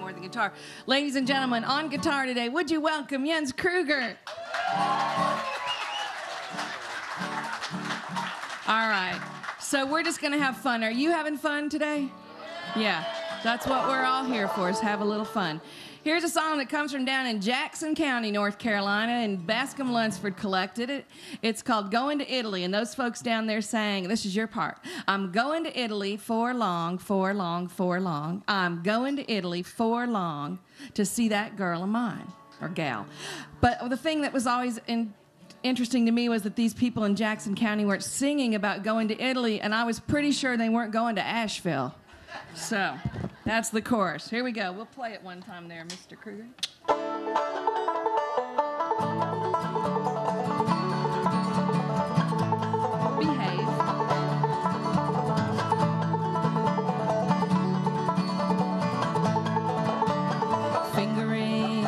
more than guitar. Ladies and gentlemen, on guitar today, would you welcome Jens Kruger? All right, so we're just gonna have fun. Are you having fun today? Yeah, that's what we're all here for, is have a little fun. Here's a song that comes from down in Jackson County, North Carolina, and Bascom Lunsford collected it. It's called Going to Italy, and those folks down there sang, this is your part, I'm going to Italy for long, for long, for long. I'm going to Italy for long to see that girl of mine, or gal. But the thing that was always interesting to me was that these people in Jackson County weren't singing about going to Italy, and I was pretty sure they weren't going to Asheville. So, that's the chorus. Here we go. We'll play it one time there, Mr. Kruger. Behave. Fingering,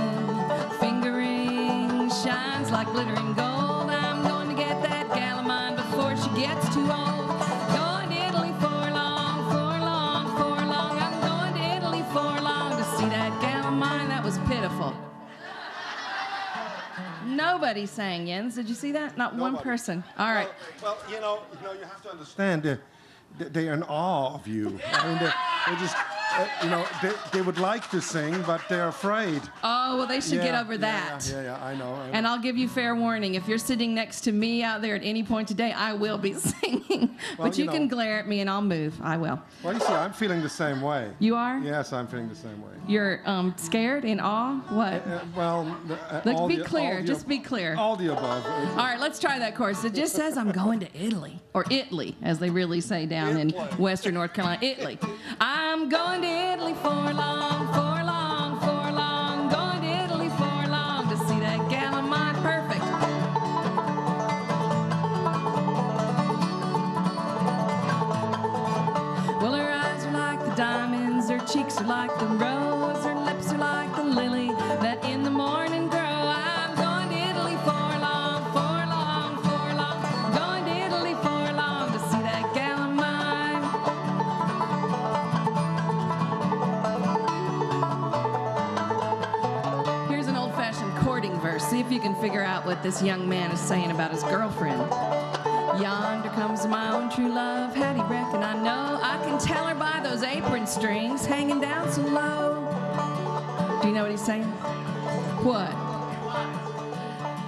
fingering, shines like glittering gold. I'm going to get that gal of mine before she gets too old. Going to Italy for long, for long, for long. I'm going to Italy for long to see that gal of mine. That was pitiful. Nobody sang, Jens. Did you see that? Not Nobody. one person. All right. Well, you have to understand they're in awe of you. I mean, they just, they would like to sing, but they're afraid. Oh, well, they should get over that. Yeah, I know. And I'll give you fair warning. If you're sitting next to me out there at any point today, I will be singing. Well, but you can glare at me and I'll move. I will. Well, you see, I'm feeling the same way. You are? Yes, I'm feeling the same way. You're scared, in awe? What? Let's be clear. Just be clear. All the above. All right, let's try that chorus. It just says I'm going to Italy, or Italy, as they really say down in Western North Carolina. Italy. I'm going to Italy for long, for long, for long. Going to Italy for long to see that gal of mine. Perfect. Well, her eyes are like the diamonds, her cheeks are like the rose, her lips are like the lily that in the morning grow. I'm going to Italy for long, for long, for long. Going to Italy for long to see that gal of mine. Here's an old-fashioned courting verse. See if you can figure out what this young man is saying about his girlfriend. Yonder comes my own true love, how do you reckon I know? I can tell her by those apron strings hanging down so low. Do you know what he's saying? What?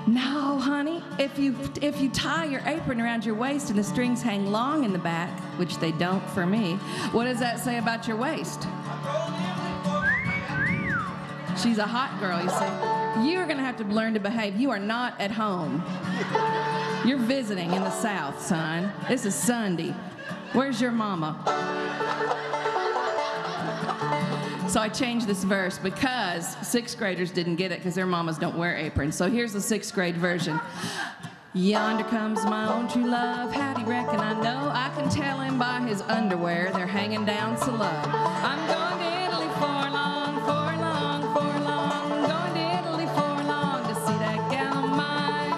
No, honey. If you tie your apron around your waist and the strings hang long in the back, which they don't for me, what does that say about your waist? She's a hot girl, you see. You're going to have to learn to behave. You are not at home. You're visiting in the South, son. This is Sunday. Where's your mama? So I changed this verse because 6th graders didn't get it because their mamas don't wear aprons. So here's the 6th grade version. Yonder comes my own true love, how do you reckon I know? I can tell him by his underwear, they're hanging down so low. I'm going to Italy for long, for long, for long. I'm going to Italy for long to see that gal of mine.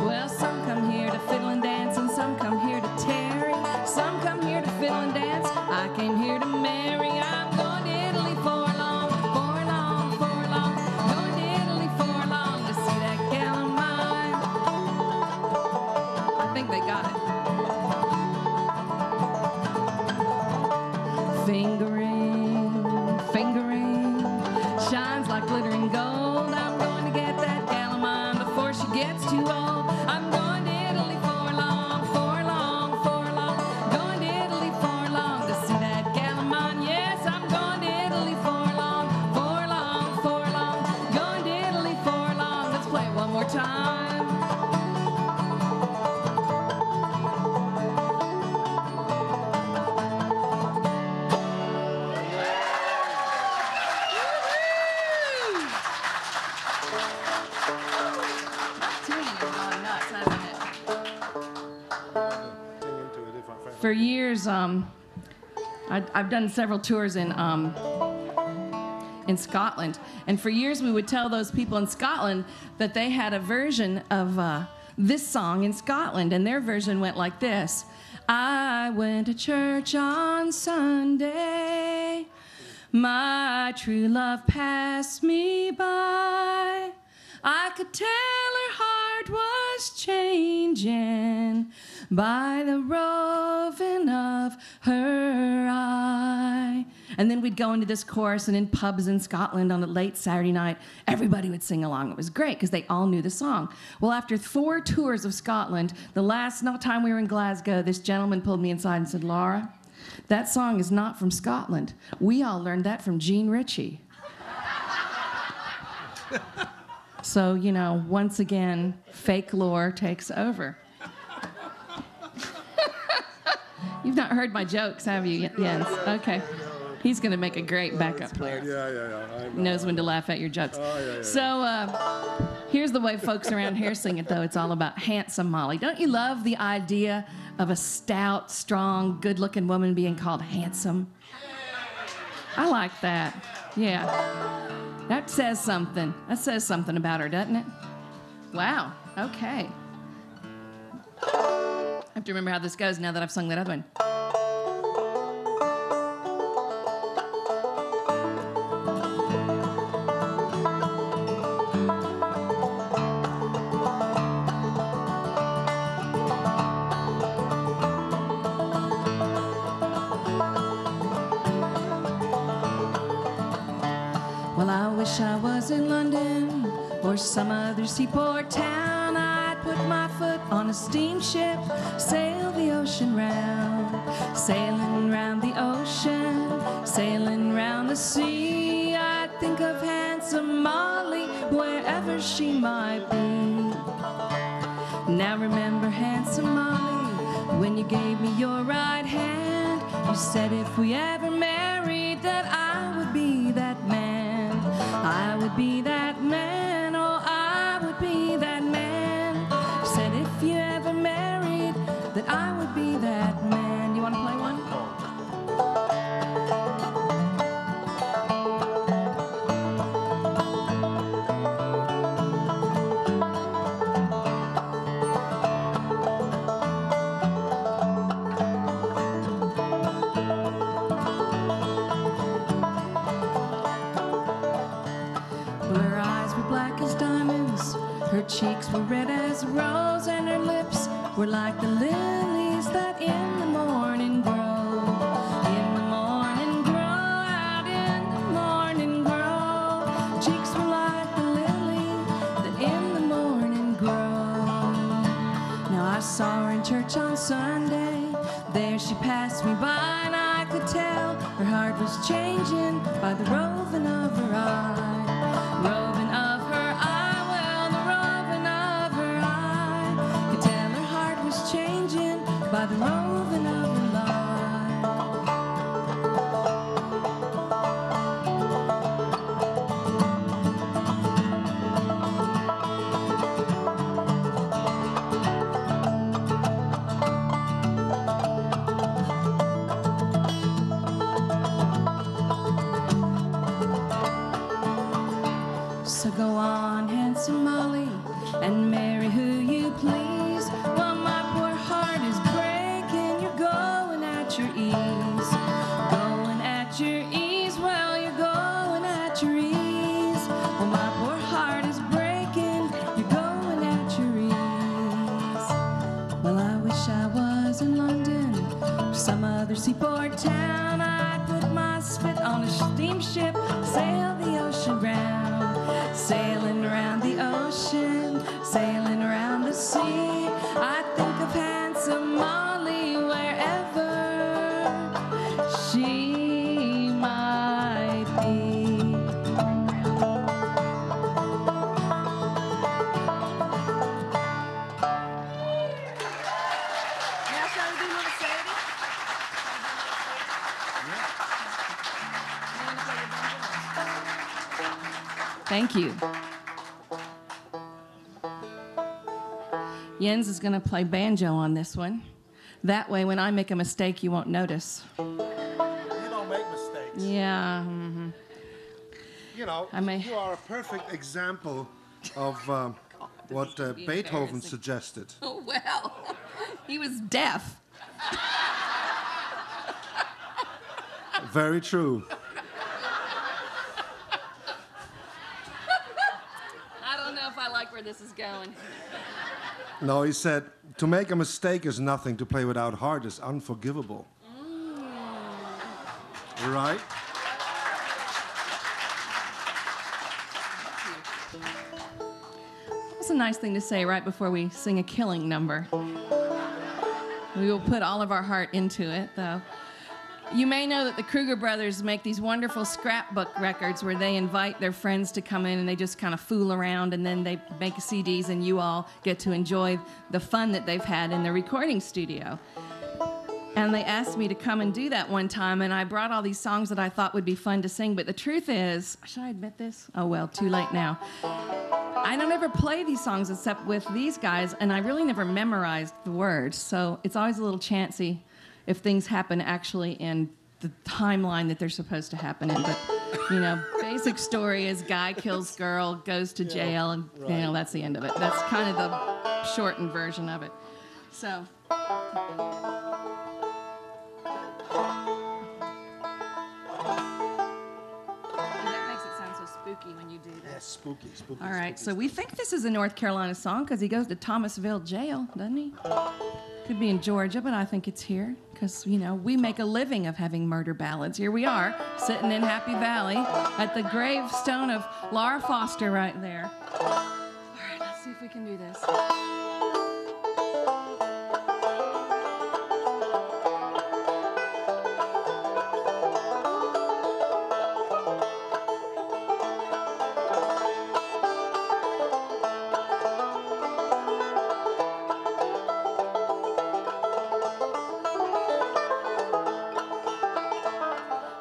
Well, some come here to fiddle and dance, and some come here to tarry. Some come here to fiddle and dance. I came here to marry. I'm going to Italy for long, for long, for long. Going to Italy for long to see that gal of mine. I think they got it. Fingering, fingering, shines like glittering gold. I'm going to get that gal of mine before she gets too old. I'm going to Italy for long, for long, for long. Going to Italy for long to see that gal of mine. Yes, I'm going to Italy for long, for long, for long. Going to Italy for long. Let's play it one more time. For years, I've done several tours in Scotland, and for years we would tell those people in Scotland that they had a version of this song in Scotland, and their version went like this. I went to church on Sunday. My true love passed me by. I could tell her heart was changing by the roving of her eye. And then we'd go into this chorus, and in pubs in Scotland on a late Saturday night, everybody would sing along. It was great because they all knew the song. Well, after 4 tours of Scotland, the last time we were in Glasgow, this gentleman pulled me inside and said, "Laura, that song is not from Scotland. We all learned that from Gene Ritchie." So, you know, once again, fake lore takes over. You've not heard my jokes, have you, Jens? Okay. He's going to make a great backup player. Yeah. He knows when to laugh at your jokes. So here's the way folks around here sing it, though. It's all about Handsome Molly. Don't you love the idea of a stout, strong, good-looking woman being called handsome? I like that. Yeah. That says something. That says something about her, doesn't it? Wow. Okay. I have to remember how this goes now that I've sung that other one. Well, I wish I was in London or some other seaport town. I'd put my foot on a steamship, sail the ocean round, sailing round the ocean, sailing round the sea. I'd think of Handsome Molly wherever she might be. Now remember, Handsome Molly, when you gave me your right hand, you said if we ever married that I would be that man. I would be that man, oh, I would be that man. You said if you ever married, that I would be that man. You want to play one? Her cheeks were red as a rose, and her lips were like the lilies that in the morning grow. In the morning grow, out in the morning grow. Cheeks were like the lily that in the morning grow. Now I saw her in church on Sunday. There she passed me by, and I could tell her heart was changing by the roving of her eye. Roving of her eye. By the roving of her life. So go on, Handsome Molly, and marry who you please. Well, my poor heart is breaking. You're going at your ease. Going at your ease. Well, you're going at your ease. Well, my poor heart is breaking. You're going at your ease. Well, I wish I was in London or some other seaport town. I'd put my spit on a steamship, sail the ocean round, sailing around the ocean, sailing around the sea. I think of Handsome Molly wherever she might be. Now shall we do little Sadie? Thank you. Jens is going to play banjo on this one. That way, when I make a mistake, you won't notice. You don't make mistakes. Yeah. Mm-hmm. You know, you are a perfect example of what Beethoven suggested. Oh, well, he was deaf. Very true. I don't know if I like where this is going. No, he said, to make a mistake is nothing. To play without heart is unforgivable. Right? That's a nice thing to say right before we sing a killing number. We will put all of our heart into it, though. You may know that the Kruger brothers make these wonderful scrapbook records where they invite their friends to come in and they just kind of fool around, and then they make CDs and you all get to enjoy the fun that they've had in the recording studio. And they asked me to come and do that one time, and I brought all these songs that I thought would be fun to sing, but the truth is, should I admit this? Oh well, too late now. I don't ever play these songs except with these guys, and I really never memorized the words, so it's always a little chancy if things happen actually in the timeline that they're supposed to happen in. But, you know, basic story is guy kills girl, goes to jail, and, you know, that's the end of it. That's kind of the shortened version of it. So... that makes it sound so spooky when you do that. Yes, spooky. All right, so we think this is a North Carolina song because he goes to Thomasville Jail, doesn't he? Could be in Georgia, but I think it's here because, you know, we make a living of having murder ballads. Here we are, sitting in Happy Valley at the gravestone of Laura Foster right there. All right, let's see if we can do this.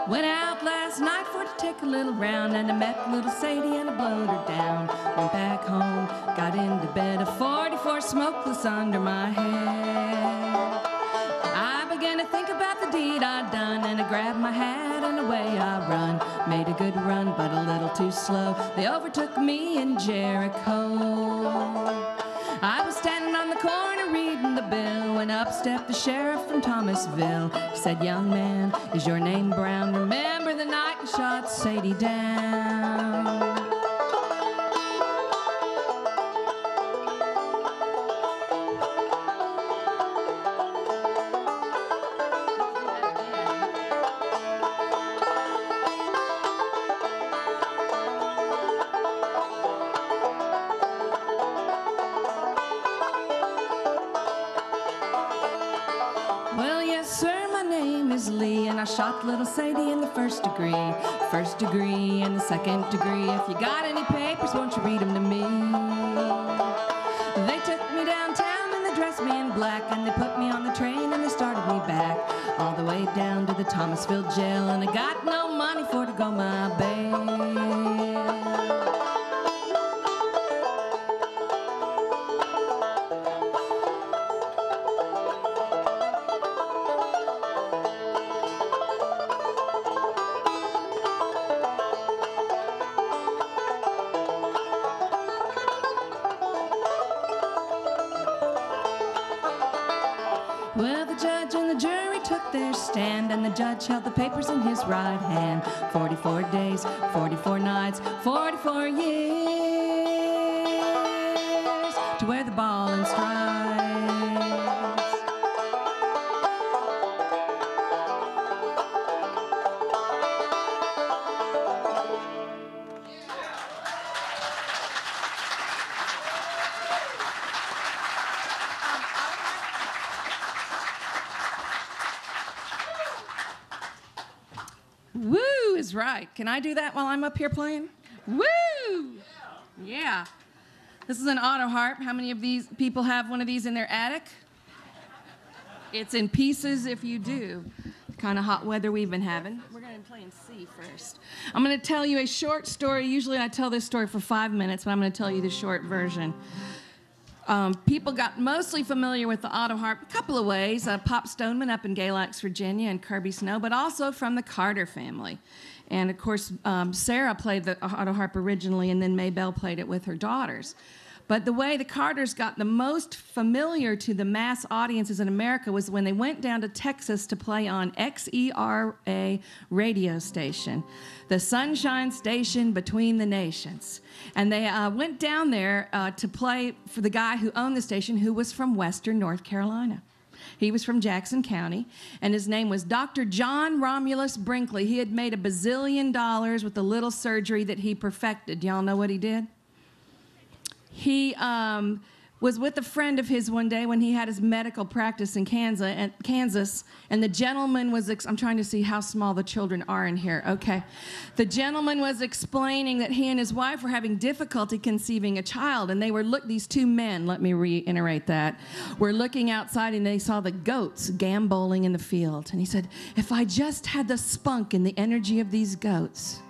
Went out last night for to take a little round, and I met little Sadie and I blowed her down. Went back home, got into bed, a 44 smokeless under my head. I began to think about the deed I'd done, and I grabbed my hat and away I run. Made a good run, but a little too slow. They overtook me in Jericho. I was standing on the corner reading the bill when up stepped the sheriff from Thomasville. He said, "Young man, is your name Brown? Remember the night you shot Sadie down?" Well, yes, sir, my name is Lee, and I shot little Sadie in the first degree and the second degree. If you got any papers, won't you read them to me? They took me downtown and they dressed me in black, and they put me on the train and they started me back all the way down to the Thomasville jail, and I got no money for to go my bail. Well, the judge and the jury took their stand, and the judge held the papers in his right hand. 44 days, 44 nights, 44 years to wear the ball and stripes. Woo is right. Can I do that while I'm up here playing? Woo! Yeah. This is an auto harp. How many of these people have one of these in their attic? It's in pieces if you do. The kind of hot weather we've been having. We're going to play in C first. I'm going to tell you a short story. Usually I tell this story for 5 minutes, but I'm going to tell you the short version. People got mostly familiar with the auto harp a couple of ways. Pop Stoneman up in Galax, Virginia, and Kirby Snow, but also from the Carter family. And, of course, Sarah played the auto harp originally, and then Maybelle played it with her daughters. But the way the Carters got the most familiar to the mass audiences in America was when they went down to Texas to play on XERA radio station, the Sunshine Station Between the Nations. And they went down there to play for the guy who owned the station, who was from Western North Carolina. He was from Jackson County, and his name was Dr. John Romulus Brinkley. He had made $1 bazillion with a little surgery that he perfected. Y'all know what he did? He was with a friend of his one day when he had his medical practice in Kansas, and the gentleman was, I'm trying to see how small the children are in here. Okay. The gentleman was explaining that he and his wife were having difficulty conceiving a child, and they were, these two men, let me reiterate that, were looking outside and they saw the goats gamboling in the field. And he said, if I just had the spunk and the energy of these goats.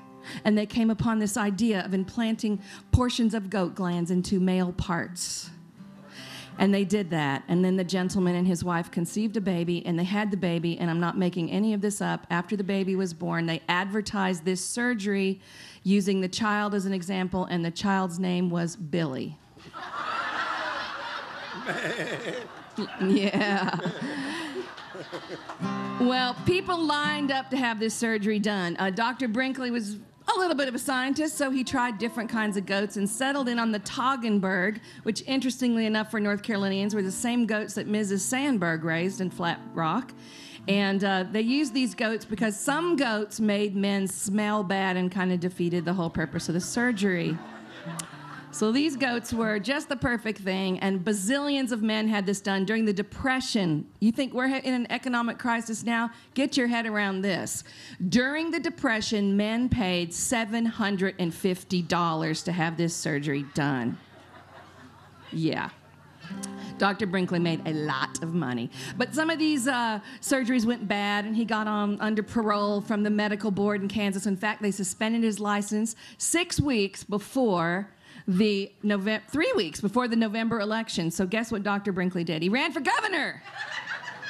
And they came upon this idea of implanting portions of goat glands into male parts. And they did that. And then the gentleman and his wife conceived a baby, and they had the baby, and I'm not making any of this up. After the baby was born, they advertised this surgery using the child as an example, and the child's name was Billy. Yeah. Well, people lined up to have this surgery done. Dr. Brinkley was a little bit of a scientist, so he tried different kinds of goats and settled in on the Toggenburg, which, interestingly enough for North Carolinians, were the same goats that Mrs. Sandberg raised in Flat Rock. And they used these goats because some goats made men smell bad and kind of defeated the whole purpose of the surgery. So these goats were just the perfect thing, and bazillions of men had this done during the Depression. You think we're in an economic crisis now? Get your head around this. During the Depression, men paid $750 to have this surgery done. Yeah. Dr. Brinkley made a lot of money. But some of these surgeries went bad, and he got under parole from the medical board in Kansas. In fact, they suspended his license 6 weeks before 3 weeks before the November election. So guess what Dr. Brinkley did? He ran for governor,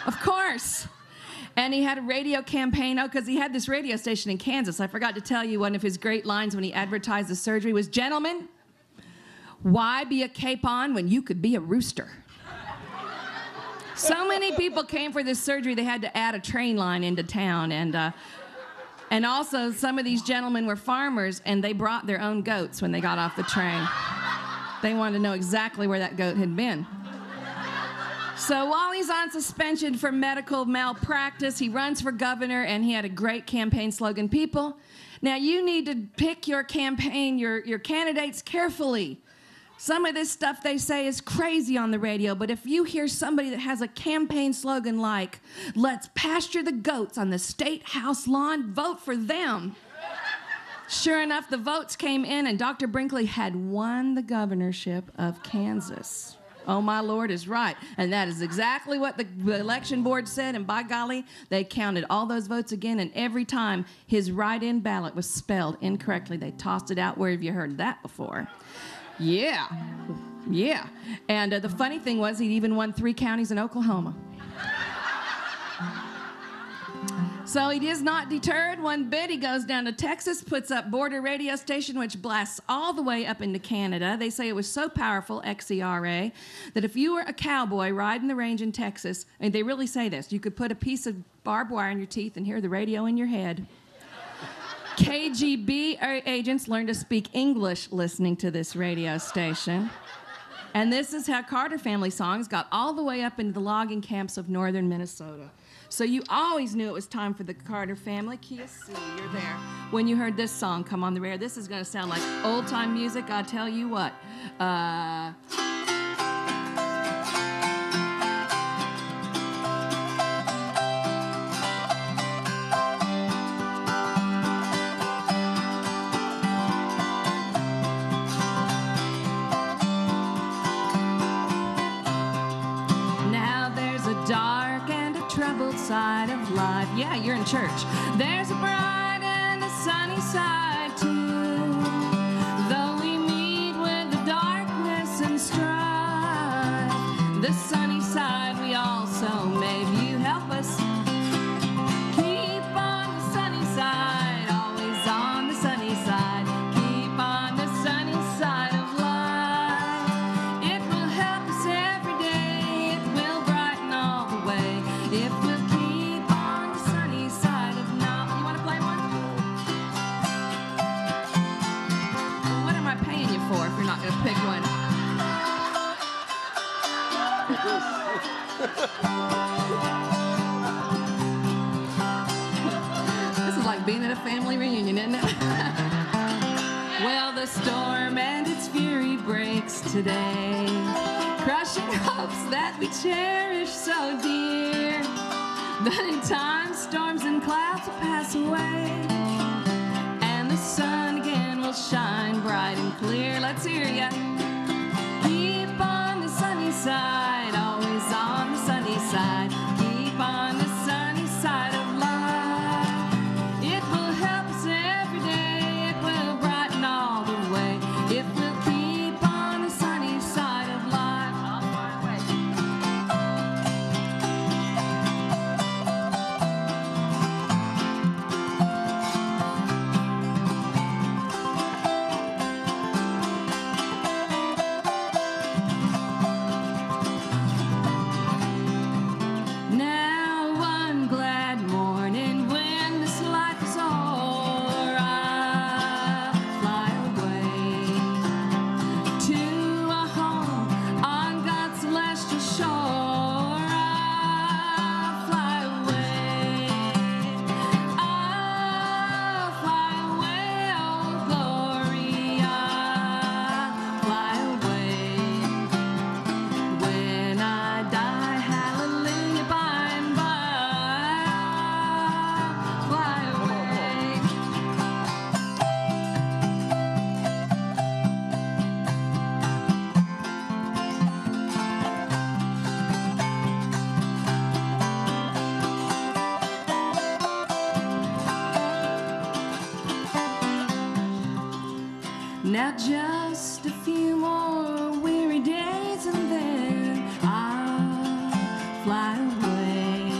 of course. And he had a radio campaign. Oh, because he had this radio station in Kansas. I forgot to tell you, one of his great lines when he advertised the surgery was, "Gentlemen, why be a capon when you could be a rooster?" So many people came for this surgery, they had to add a train line into town. And also, some of these gentlemen were farmers, and they brought their own goats when they got off the train. They wanted to know exactly where that goat had been. So while he's on suspension for medical malpractice, he runs for governor, and he had a great campaign slogan. People, now you need to pick your campaign, your candidates carefully. Some of this stuff they say is crazy on the radio, but if you hear somebody that has a campaign slogan like, "Let's pasture the goats on the State House lawn," vote for them. Sure enough, the votes came in, and Dr. Brinkley had won the governorship of Kansas. Oh, my Lord is right. And that is exactly what the election board said, and by golly, they counted all those votes again, and every time his write-in ballot was spelled incorrectly, they tossed it out. Where have you heard that before? Yeah, yeah. And the funny thing was, he even won 3 counties in Oklahoma. So he is not deterred one bit. He goes down to Texas, puts up border radio station, which blasts all the way up into Canada. They say it was so powerful, XERA, that if you were a cowboy riding the range in Texas, and they really say this, you could put a piece of barbed wire in your teeth and hear the radio in your head. KGB agents learned to speak English listening to this radio station. And this is how Carter family songs got all the way up into the logging camps of northern Minnesota. So you always knew it was time for the Carter family. Kia Sue, you're there. When you heard this song come on the radio, this is going to sound like old-time music, I tell you what. Side of life. Yeah, you're in church. There's a bright and a sunny side too. Though we meet with the darkness and strife, the sunny side we also maybe you help us keep on the sunny side, always on the sunny side, keep on the sunny side of life. not going to pick one. This is like being at a family reunion, isn't it? Well, the storm and its fury breaks today, crushing hopes that we cherish so dear. But in time, storms and clouds will pass away, and the sun again will shine bright and clear. Let's hear ya. Keep on the sunny side, always on the sunny side. Keep on the sunny side of life. It will help us every day. It will brighten all the way. If we'll keep on the sunny side of life. On my way. Now one glad morning when this life is o'er, I'll fly away to a home on God's celestial shore. I'll fly away. I'll fly away, oh glory. I'll fly away. When I die, hallelujah, by and by, I'll fly away. Now just a few more weary days and then I'll fly away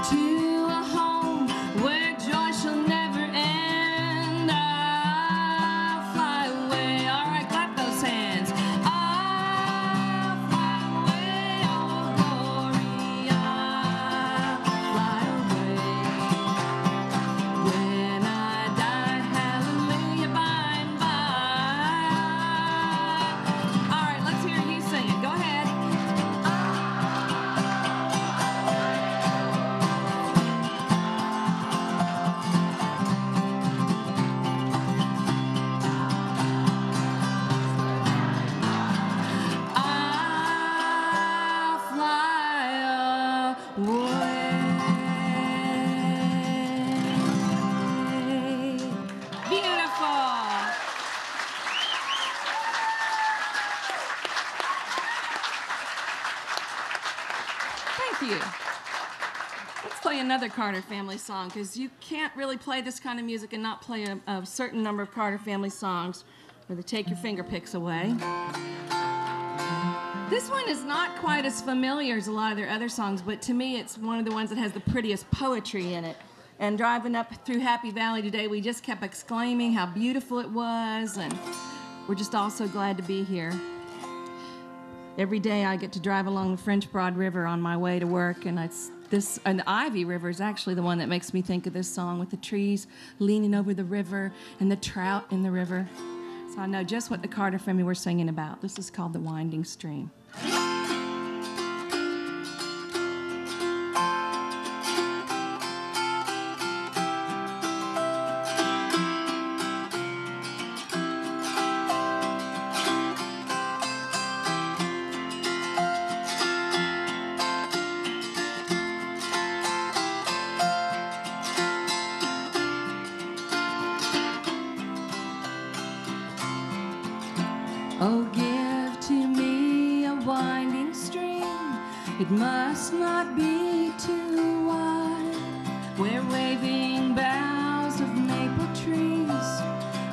to a home where joy shall never end. I'll fly away. All right, clap those hands. I'll fly away, oh glory. I'll fly away. When I die, hallelujah, by and by. All right, let's hear you sing it. Go ahead. I'll fly away. Beautiful. Thank you. Let's play another Carter family song, because you can't really play this kind of music and not play a certain number of Carter family songs where they take your finger picks away. This one is not quite as familiar as a lot of their other songs, but to me it's one of the ones that has the prettiest poetry in it. And driving up through Happy Valley today, we just kept exclaiming how beautiful it was, and we're just all so glad to be here. Every day I get to drive along the French Broad River on my way to work, and and the Ivy River is actually the one that makes me think of this song, with the trees leaning over the river and the trout in the river. So I know just what the Carter family were singing about. This is called The Winding Stream. Oh, give to me a winding stream. It must not be too wide, where waving boughs of maple trees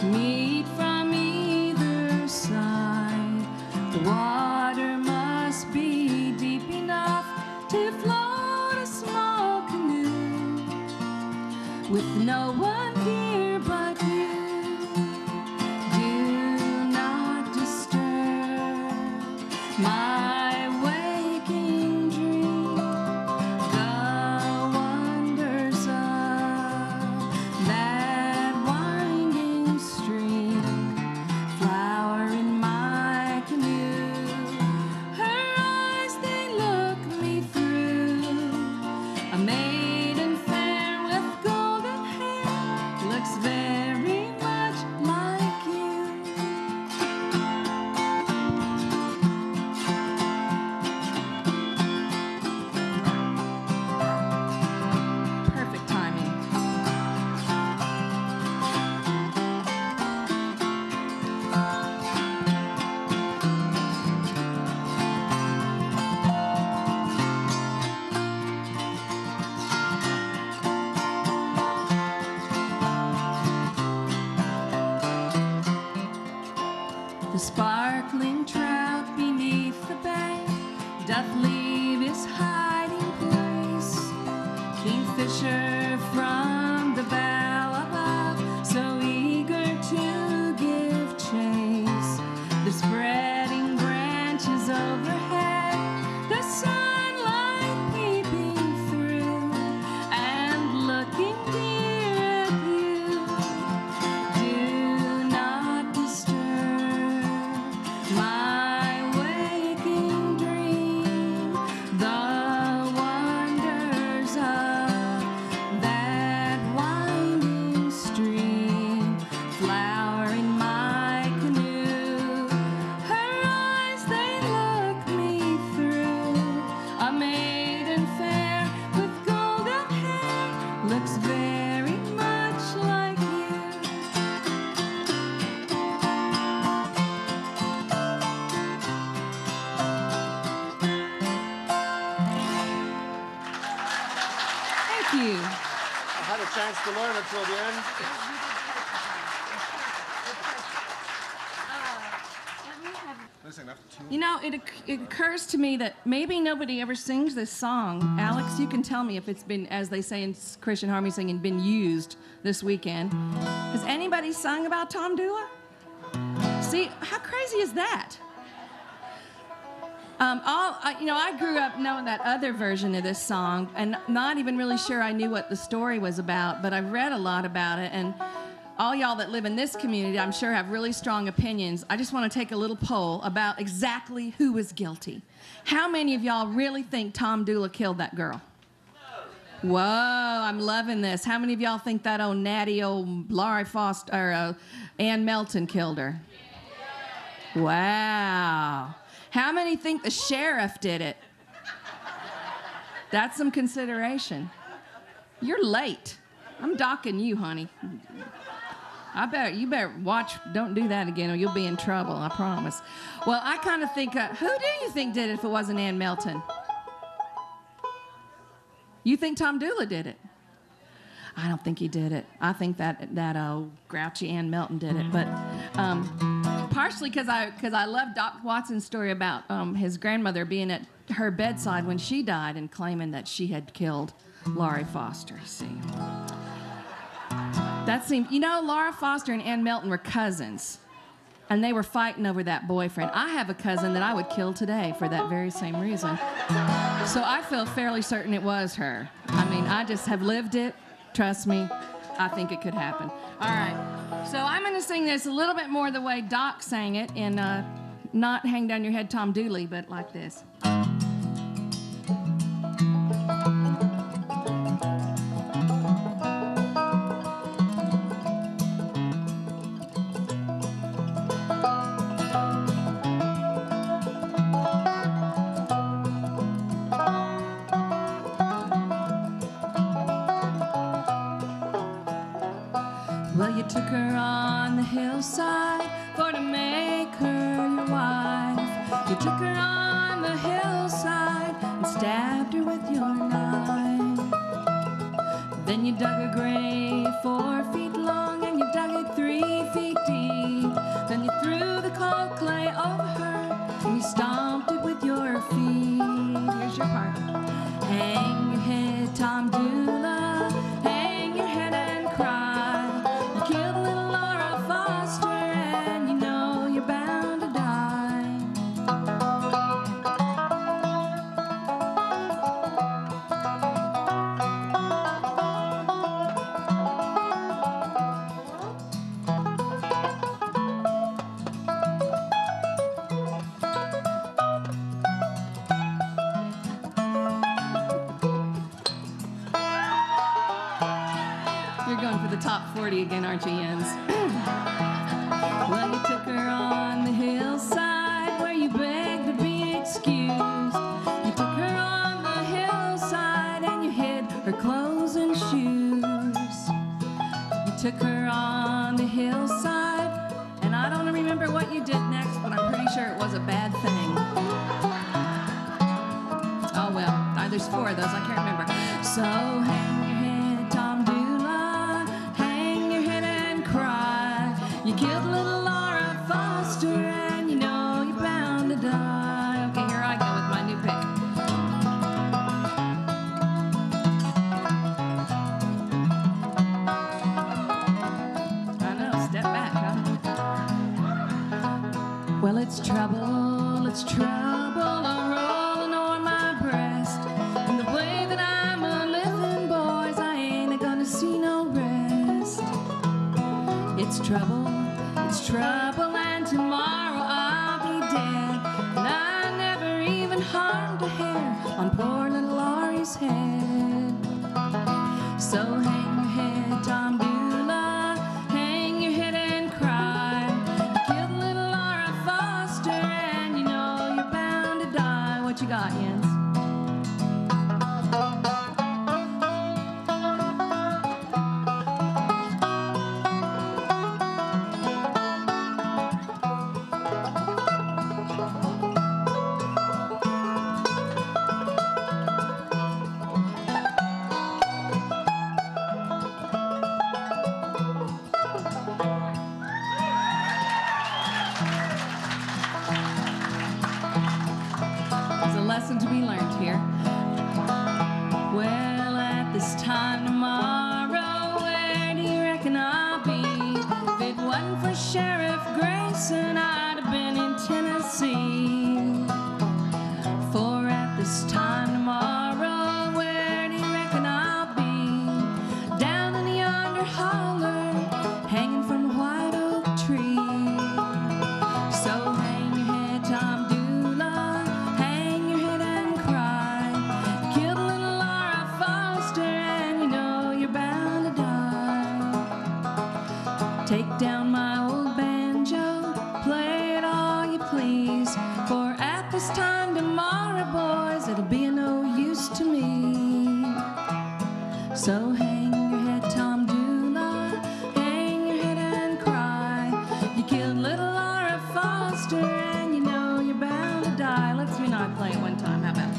meet from either side. The water must be deep enough to float a small canoe, with no one here but you. My waking dream, the wonders of that winding stream, flower sparkling trout beneath the bank doth leave his hiding place. Kingfisher from the bough above, so eager to give chase. The spreading branches overhead, the sunlight peeping through and looking dear at you. Do not disturb my waking dream, the wonders of that winding stream, flower in my canoe. Her eyes, they look me through. A maiden fair with golden hair looks very much like you. Thank you. I had a chance to learn it till the end. Listen, after two. You know, it occurs to me that maybe nobody ever sings this song. Alex, you can tell me if it's been, as they say in Christian harmony singing, been used this weekend. Has anybody sung about Tom Dula? See, how crazy is that? I grew up knowing that other version of this song and not even really sure I knew what the story was about, but I've read a lot about it, and all y'all that live in this community, I'm sure, have really strong opinions. I just want to take a little poll about exactly who is guilty. How many of y'all really think Tom Dula killed that girl? Whoa, I'm loving this. How many of y'all think that old natty old Laurie Foster or Ann Melton killed her? Wow. How many think the sheriff did it? That's some consideration. You're late. I'm docking you, honey. You better watch, don't do that again or you'll be in trouble, I promise. Well, I kind of think, who do you think did it if it wasn't Ann Melton? You think Tom Dula did it? I don't think he did it. I think that grouchy Ann Melton did it. But partially because I love Doc Watson's story about his grandmother being at her bedside when she died and claiming that she had killed Laurie Foster. See, that seemed, Laura Foster and Ann Melton were cousins, and they were fighting over that boyfriend. I have a cousin that I would kill today for that very same reason. So I feel fairly certain it was her. I mean, I just have lived it. Trust me, I think it could happen. All right, so I'm going to sing this a little bit more the way Doc sang it, and not hang down your head Tom Dooley, but like this. Well, you took her on the hillside for to make her your wife. You took her on the hillside and stabbed her with your knife. Then you dug a grave 4 feet long and you dug it 3 feet deep. Then you threw the cold clay over her and you stomped it with your feet. Here's your part. Hang your head, Tom Dula. Hang your head and cry. Killed little Laura Foster, and you know you're bound to die. You're going for the top 40 again, aren't you, Jens? Well, you took her on the hillside where you begged to be excused. You took her on the hillside and you hid her clothes and shoes. You took her on the hillside, and I don't remember what you did next, but I'm pretty sure it was a bad thing. Oh, well, there's 4 of those, I can't remember. So hang your head, Tom Dula, hang your head and cry. You killed little Laura Foster and Well, it's trouble a-rolling o'er my breast. And the way that I'm a-living, boys, I ain't gonna see no rest. It's trouble, and tomorrow I'll be dead. And I never even harmed a hair on poor little Laurie's head. So hang your head, Tom Beulah, hang your head and cry. You killed little Laura Foster, and you know you're bound to die. What you got, Jens? Lesson to be learned here. Well, at this time tomorrow, where do you reckon I'll be? If it wasn't for Sheriff Grayson, I'd have been in Tennessee. For at this time tomorrow, where do you reckon I'll be? Down in yonder holler, hanging from a white oak tree. So hang your head, Tom Beulah. Take down my old banjo, play it all you please. For at this time tomorrow, boys, it'll be of no use to me. So hang your head, Tom Beulah, hang your head and cry. You killed little Laura Foster, and you know you're bound to die. Let's me not play it one time, how about it?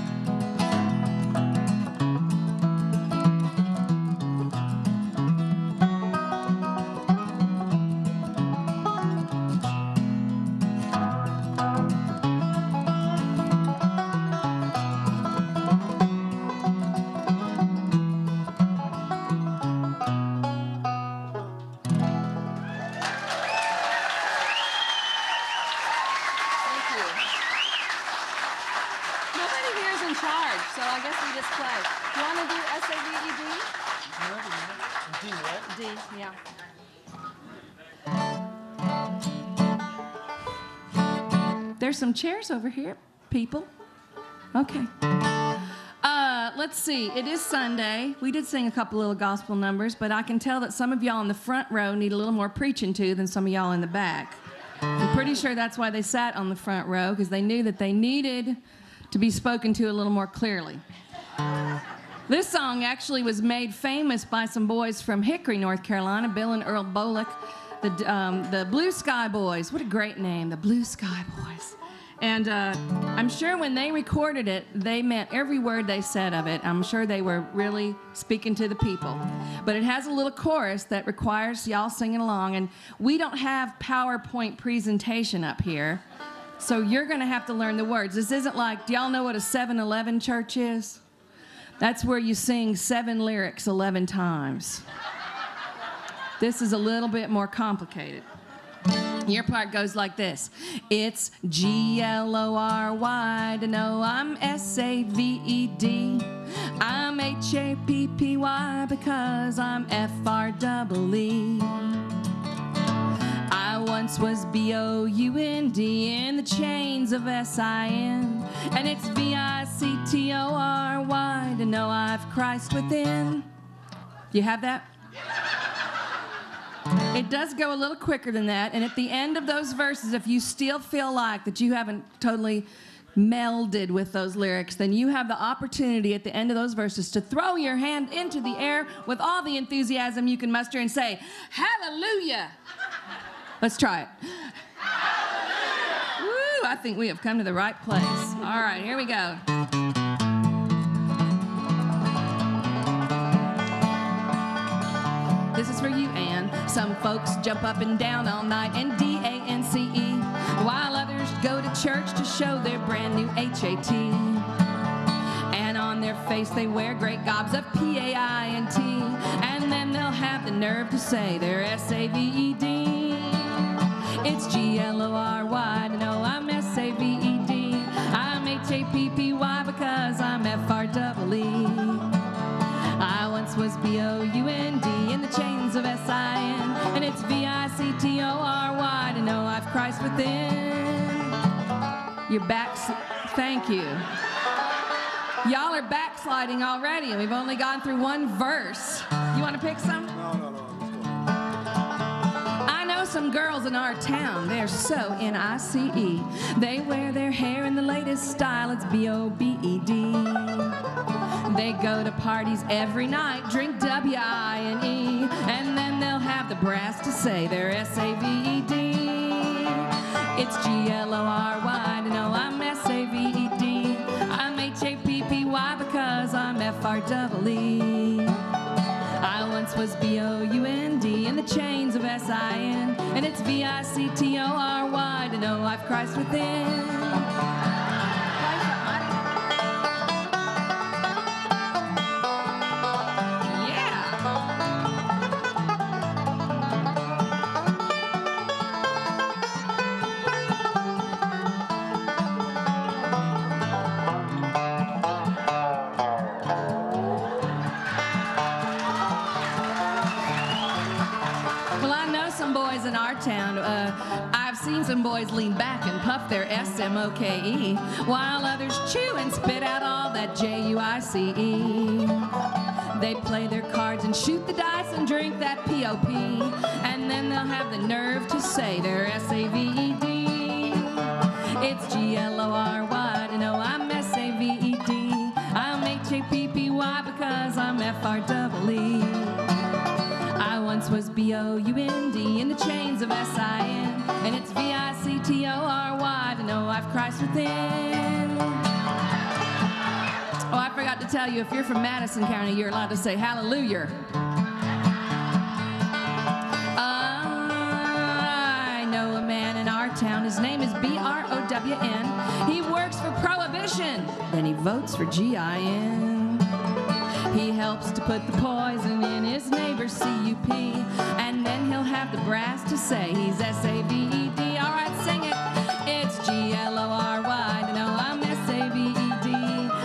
So I guess we just play. You want to do S-A-V-E-D? D what? D, yeah. There's some chairs over here, people. Okay. Let's see. It is Sunday. We did sing a couple little gospel numbers, but I can tell that some of y'all in the front row need a little more preaching to than some of y'all in the back. I'm pretty sure that's why they sat on the front row, because they knew that they needed to be spoken to a little more clearly. This song actually was made famous by some boys from Hickory, North Carolina, Bill and Earl Bolick, the Blue Sky Boys. What a great name, the Blue Sky Boys. And I'm sure when they recorded it, they meant every word they said of it. I'm sure they were really speaking to the people. But it has a little chorus that requires y'all singing along, and we don't have PowerPoint presentation up here. So you're going to have to learn the words. This isn't like, do y'all know what a 7-Eleven church is? That's where you sing 7 lyrics 11 times. This is a little bit more complicated. Your part goes like this. It's G-L-O-R-Y to know I'm S-A-V-E-D. I'm H-A-P-P-Y because I'm F-R-E-E. I once was B-O-U-N-D in the chains of S-I-N. And it's V-I-C-T-O-R-Y to know I've Christ within. You have that? It does go a little quicker than that, and at the end of those verses, if you still feel like that you haven't totally melded with those lyrics, then you have the opportunity at the end of those verses to throw your hand into the air with all the enthusiasm you can muster and say, "Hallelujah!" Let's try it. Hallelujah! Woo, I think we have come to the right place. All right, here we go. This is for you, Ann. Some folks jump up and down all night and D-A-N-C-E, while others go to church to show their brand new H-A-T. And on their face they wear great gobs of P-A-I-N-T, and then they'll have the nerve to say they're S-A-V-E-D. It's G-L-O-R-Y to know H-A-P-P-Y because I'm F-R-E-E. I once was B-O-U-N-D in the chains of S-I-N, and it's V-I-C-T-O-R-Y to know I've Christ within. Your backs, thank you. Y'all are backsliding already, and we've only gone through one verse. You want to pick some? No. I know some girls in our town, they're so N-I-C-E. They wear their hair in the latest style, it's B-O-B-E-D. They go to parties every night, drink W-I-N-E, and then they'll have the brass to say they're S-A-V-E-D. It's G-L-O-R-Y to know I'm S-A-V-E-D. I'm H-A-P-P-Y because I'm F-R-E-E. I once was B-O-U-N-D in the chains of S-I-N, and it's V-I-C-T-O-R-Y to know I've Christ within. In our town, I've seen some boys lean back and puff their S-M-O-K-E, while others chew and spit out all that J-U-I-C-E. They play their cards and shoot the dice and drink that P-O-P, and then they'll have the nerve to say they're S-A-V-E-D. It's G-L-O-R-Y to know I'm S-A-V-E-D. I'm H-A-P-P-Y because I'm F-R-E-E. I once was B-O-U-N-D in the chains of S-I-N, and it's V-I-C-T-O-R-Y to know I've Christ within. Oh, I forgot to tell you, if you're from Madison County, you're allowed to say hallelujah. I know a man in our town, his name is B-R-O-W-N. He works for Prohibition, then he votes for G-I-N. He helps to put the poison in his neighbor's C-U-P, and then he'll have the brass to say he's S-A-V-E-D. All right, sing it. It's G-L-O-R-Y to know I'm S-A-V-E-D.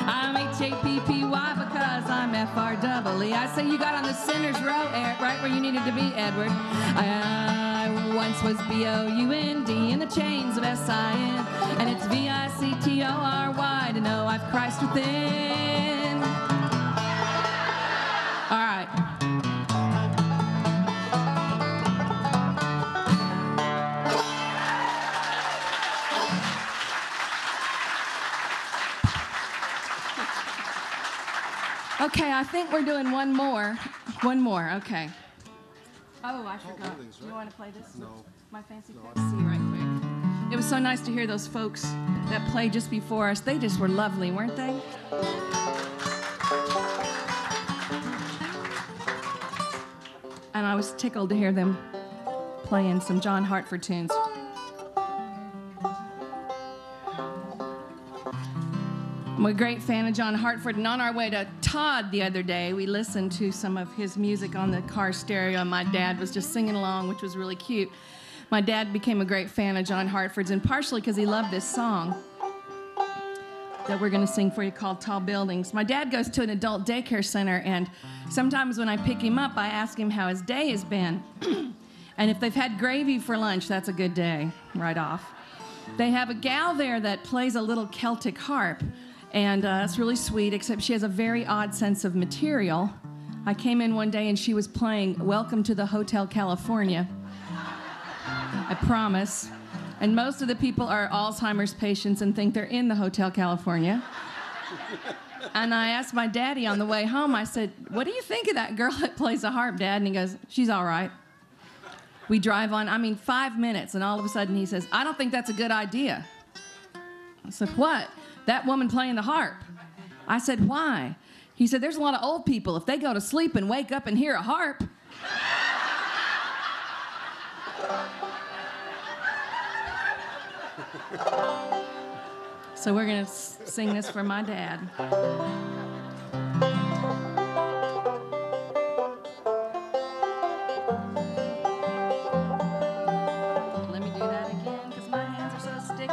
I'm H-A-P-P-Y because I'm F-R-E-E. I say you got on the center's row, right where you needed to be, Edward. I once was B-O-U-N-D in the chains of S-I-N, and it's V-I-C-T-O-R-Y to know I've Christ within. All right. Okay, I think we're doing one more. One more, okay. Oh, I forgot. You want to play this? No. My fancy Pepsi right quick. It was so nice to hear those folks that played just before us. They just were lovely, weren't they? And I was tickled to hear them playing some John Hartford tunes. I'm a great fan of John Hartford, and on our way to Todd the other day, we listened to some of his music on the car stereo, and my dad was just singing along, which was really cute. My dad became a great fan of John Hartford's, and partially because he loved this song that we're going to sing for you called Tall Buildings. My dad goes to an adult daycare center, and sometimes when I pick him up, I ask him how his day has been. And if they've had gravy for lunch, that's a good day, right off. They have a gal there that plays a little Celtic harp, and it's really sweet, except she has a very odd sense of material. I came in one day, and she was playing Welcome to the Hotel California. I promise. And most of the people are Alzheimer's patients and think they're in the Hotel California. And I asked my daddy on the way home, I said, what do you think of that girl that plays the harp, Dad? And he goes, she's all right. We drive on, 5 minutes, and all of a sudden he says, I don't think that's a good idea. I said, what? That woman playing the harp. I said, why? He said, there's a lot of old people. If they go to sleep and wake up and hear a harp, so we're going to sing this for my dad. Let me do that again because my hands are so sticky.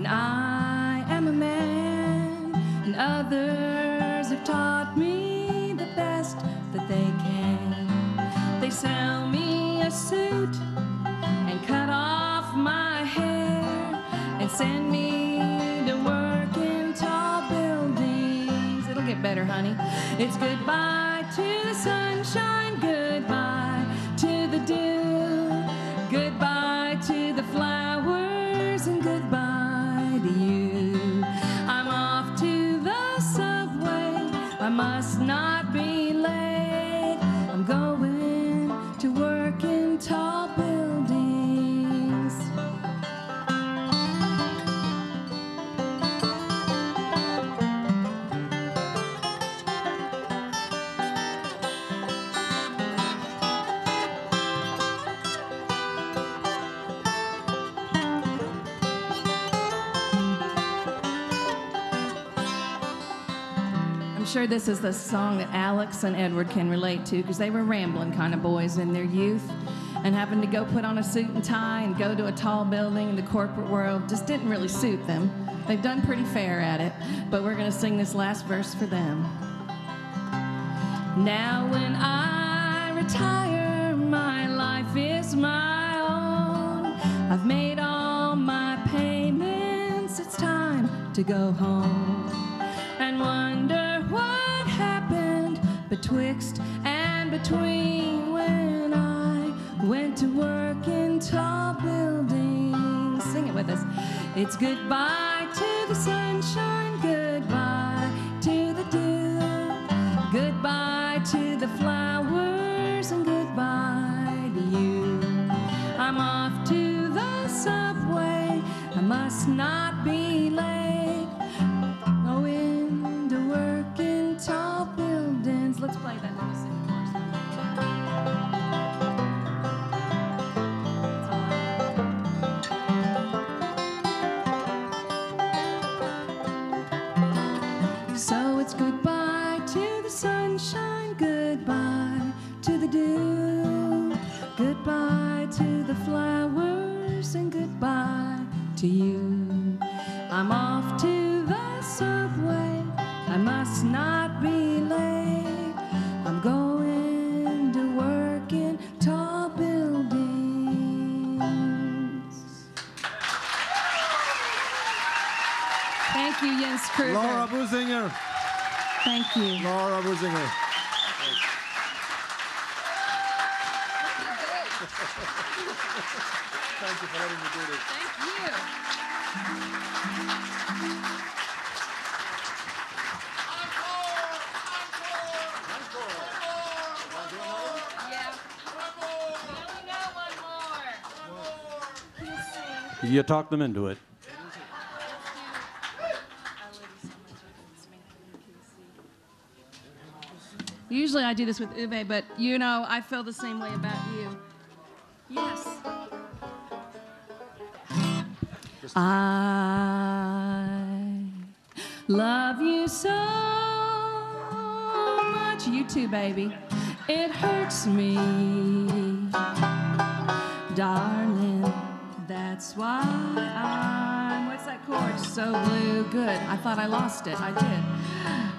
when I am a man, and others have taught me the best that they can. They sell me a suit and cut off my hair and send me to work in tall buildings. It'll get better, honey. It's goodbye to the sunshine, goodbye to the dew, goodbye to the flowers, and goodbye to you. I'm off to the subway, I must not be late. I'm going to work in tall buildings. I'm sure this is the song that Alex and Edward can relate to, because they were rambling kind of boys in their youth, and having to go put on a suit and tie and go to a tall building in the corporate world just didn't really suit them. They've done pretty fair at it, but we're going to sing this last verse for them. Now when I retire, my life is my own. I've made all my payments, it's time to go home. And wonder what happened betwixt and between when I went to work in tall buildings. Sing it with us. It's goodbye to the sunshine, goodbye to the dew, goodbye to the flowers, and goodbye to you. I'm off to the subway, I must not be late. Going to work in tall buildings. Let's play that little sing chorus. So it's goodbye to the sunshine, goodbye to the dew, goodbye to the flowers, and goodbye to you. I'm off to the subway, I must not be late. I'm going to work in tall buildings. Thank you, Jens Kruger. Laura Boosinger. Thank you. Laura Boosinger. Thank you for letting me do this. Thank you. You talk them into it. Usually I do this with Uwe, but you know, I feel the same way about you. Yes. I love you so much. You too, baby. It hurts me, darling. That's why I'm, what's that chord? So blue. Good. I thought I lost it. I did.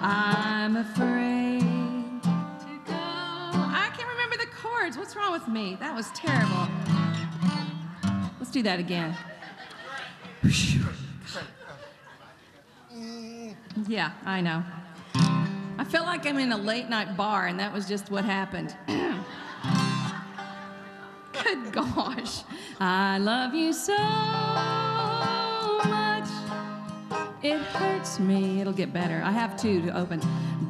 I'm afraid to go. I can't remember the chords. What's wrong with me? That was terrible. Let's do that again. Yeah, I know. I feel like I'm in a late night bar, and that was just what happened. Good gosh. I love you so much. It hurts me. It'll get better. I have two to open.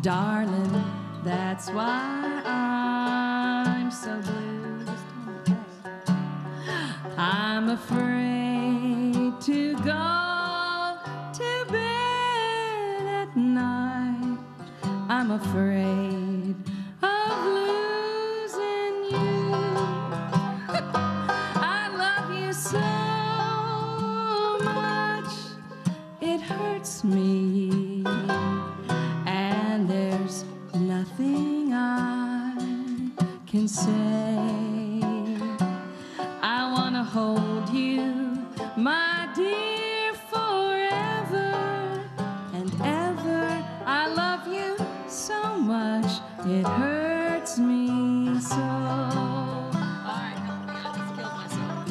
Darling, that's why I'm so blue. I'm afraid to go to bed at night. I'm afraid of losing you. I love you so much, it hurts me, and there's nothing I can say. I wanna hold you, my dear, forever. It hurts me so. All right, help me. I just killed myself.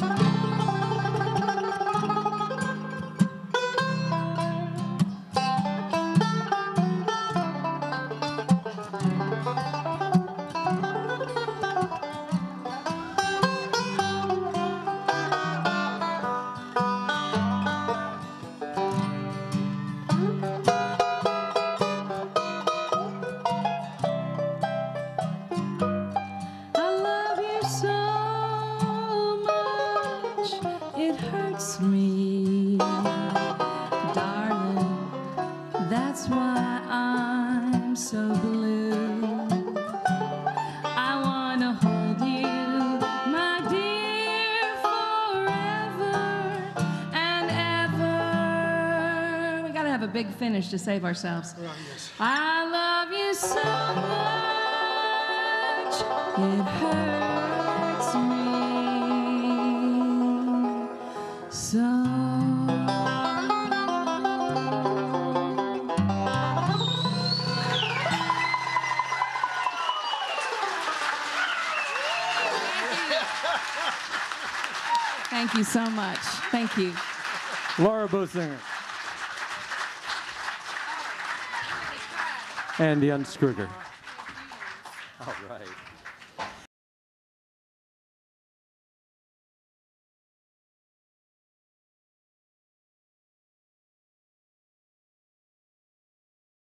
It hurts me, darling, that's why I'm so blue. I want to hold you, my dear, forever and ever. We got to have a big finish to save ourselves. Yes. I love you so much, it hurts me. So thank you so much. Thank you. Laura Boosinger. And the Unscrooger. All right.